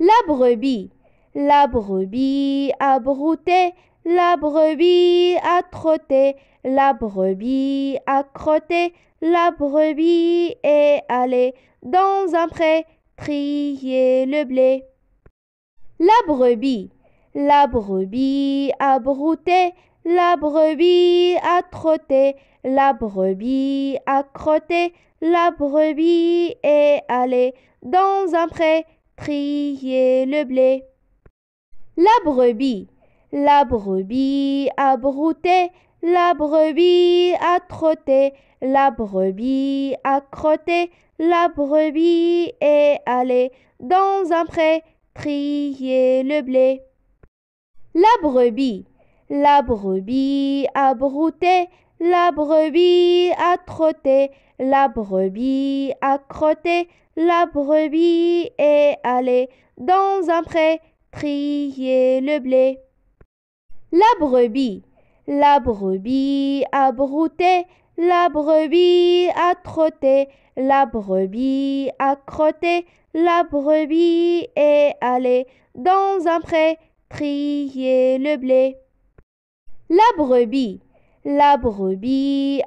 La brebis a brouté, la brebis a trotté, la brebis a crotté, la brebis est allée dans un pré trier le blé. La brebis a brouté, la brebis a trotté, la brebis a crotté, la brebis est allée dans un pré trier le blé. La brebis a brouté, la brebis a trotté, la brebis a crotté, la brebis est allée dans un pré trier le blé. La brebis a brouté, la brebis a trotté, la brebis a crotté, la brebis est allée dans un pré trier le blé. La brebis a brouté, la brebis a trotté, la brebis a crotté, la brebis est allée dans un pré trier le blé. La brebis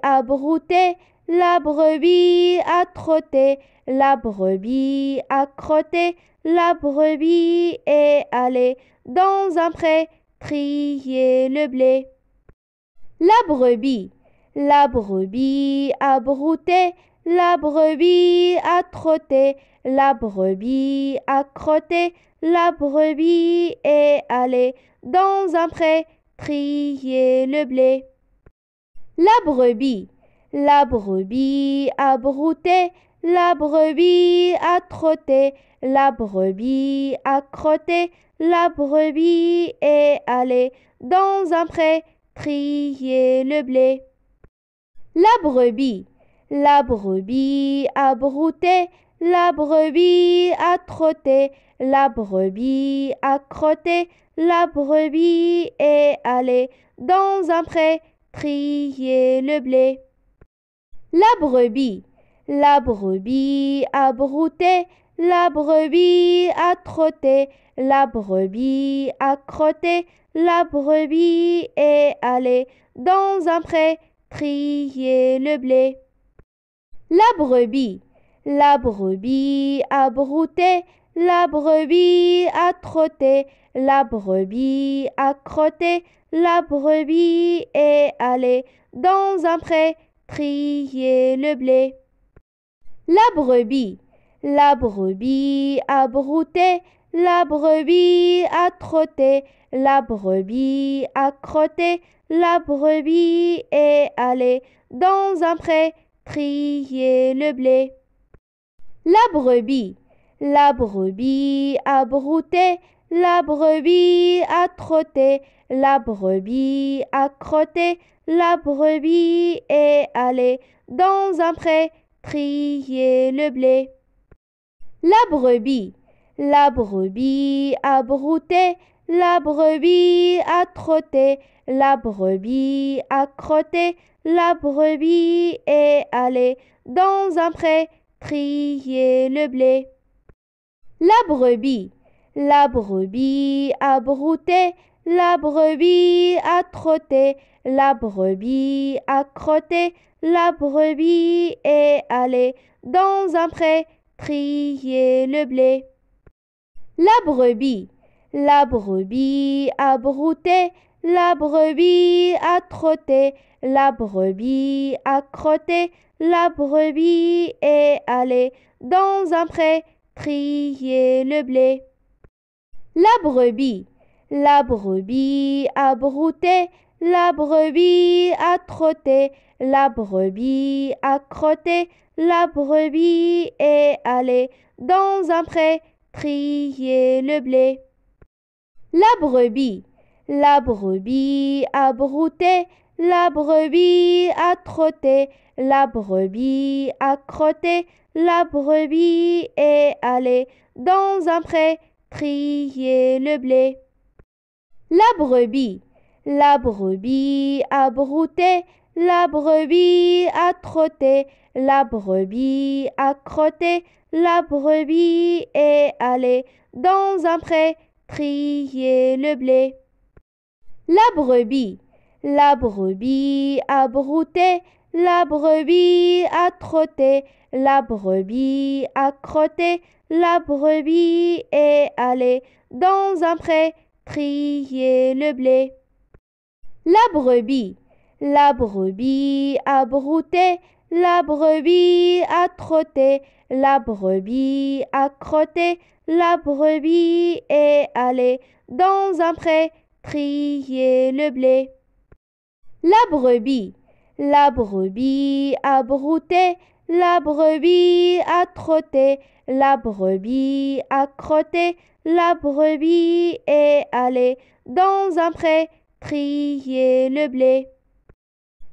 a brouté, la brebis a trotté, la brebis a crotté, la brebis est allée dans un pré trier le blé. La brebis a brouté, la brebis a trotté, la brebis a crotté, la brebis est allée dans un pré trier le blé. La brebis a brouté, la brebis a trotté, la brebis a crotté, la brebis est allée dans un pré trier le blé. La brebis a brouté, la brebis a trotté, la brebis a crotté, la brebis est allée dans un pré trier le blé. La brebis a brouté, la brebis a trotté, la brebis a crotté, la brebis est allée dans un pré trier le blé. La brebis a brouté, la brebis a trotté, la brebis a crotté, la brebis est allée dans un pré trier le blé. La brebis a brouté, la brebis a trotté, la brebis a crotté, la brebis est allée dans un pré trier le blé. La brebis a brouté, la brebis a trotté, la brebis a crotté, la brebis est allée dans un pré trier le blé. La brebis a brouté, la brebis a trotté, la brebis a crotté, la brebis est allée dans un pré trier le blé. La brebis a brouté, la brebis a trotté, la brebis a crotté, la brebis est allée dans un pré trier le blé. La brebis a brouté, la brebis a trotté, la brebis a crotté, la brebis est allée dans un pré trier le blé. La brebis a brouté, la brebis a trotté, la brebis a crotté, la brebis est allée dans un pré trier le blé. La brebis a brouté, la brebis a trotté, la brebis a crotté, la brebis est allée dans un pré trier le blé. La brebis a brouté, la brebis a trotté, la brebis a crotté, la brebis est allée dans un pré trier le blé. La brebis a brouté, la brebis a trotté, la brebis a crotté, la brebis est allée dans un pré trier le blé. La brebis a brouté, la brebis a trotté, la brebis a crotté, la brebis est allée dans un pré trier le blé. La brebis a brouté, la brebis a trotté, la brebis a crotté, la brebis est allée dans un pré trier le blé.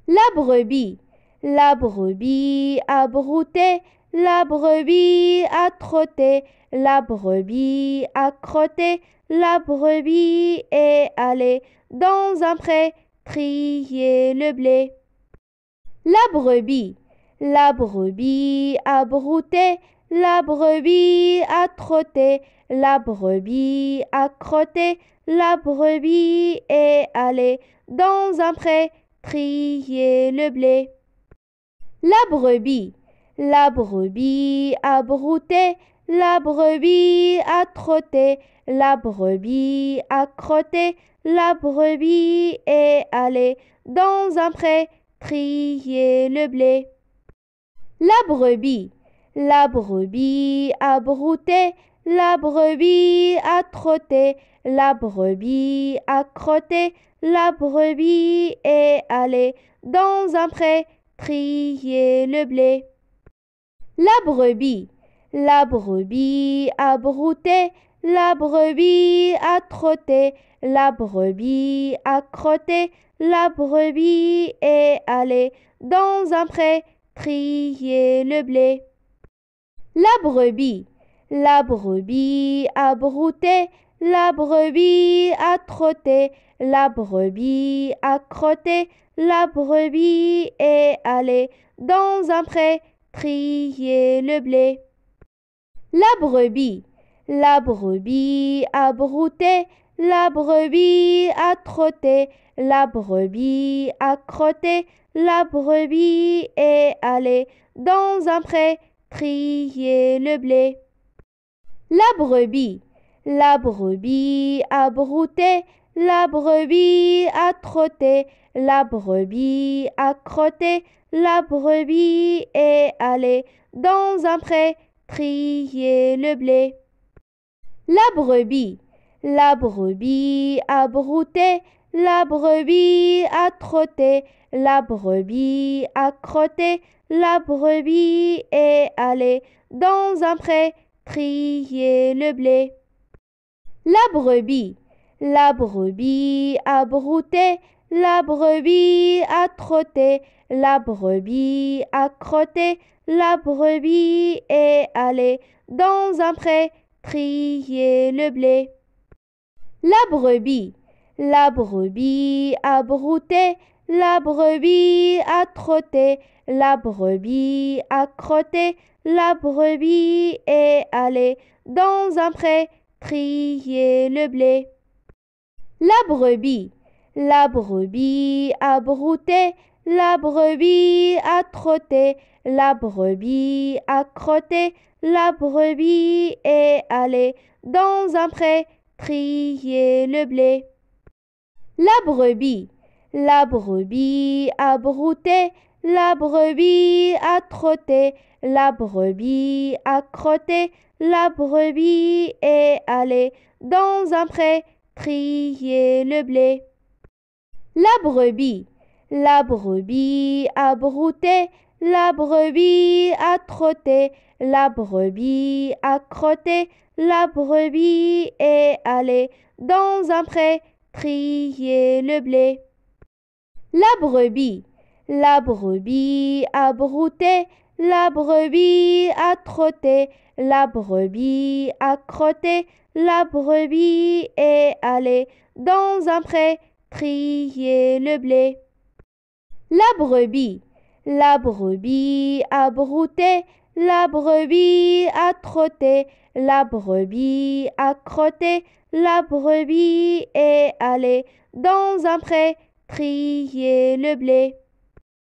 La brebis a brouté, la brebis a trotté, la brebis a crotté, la brebis est allée dans un pré trier le blé. La brebis a brouté, la brebis a trotté, la brebis a crotté, la brebis est allée dans un pré trier le blé. La brebis a brouté, la brebis a trotté, la brebis a crotté, la brebis est allée dans un pré trier le blé. La brebis a brouté, la brebis a trotté, la brebis a crotté, la brebis est allée dans un pré trier le blé. La brebis a brouté, la brebis a trotté, la brebis a crotté, la brebis est allée dans un pré trier le blé. La brebis a brouté, la brebis a trotté, la brebis a crotté, la brebis est allée dans un pré trier le blé. La brebis a brouté, la brebis a trotté, la brebis a crotté, la brebis est allée dans un pré trier le blé. La brebis a brouté, la brebis a trotté, la brebis a crotté, la brebis est allée dans un pré trier le blé. La brebis a brouté, la brebis a trotté, la brebis a crotté, la brebis est allée dans un pré trier le blé. La brebis a brouté, la brebis a trotté, la brebis a crotté, la brebis est allée dans un pré trier le blé. La brebis a brouté, la brebis a trotté, la brebis a crotté, la brebis est allée dans un pré trier le blé. La brebis a brouté, la brebis a trotté, la brebis a crotté, la brebis est allée dans un pré trier le blé. La brebis a brouté, la brebis a trotté, la brebis a crotté, la brebis est allée dans un pré trier le blé. La brebis a brouté, la brebis a trotté, la brebis a crotté, la brebis est allée dans un pré trier le blé. La brebis a brouté, la brebis a trotté, la brebis a crotté, la brebis est allée dans un pré trier le blé. La brebis a brouté, la brebis a trotté, la brebis a crotté, la brebis est allée dans un pré trier le blé.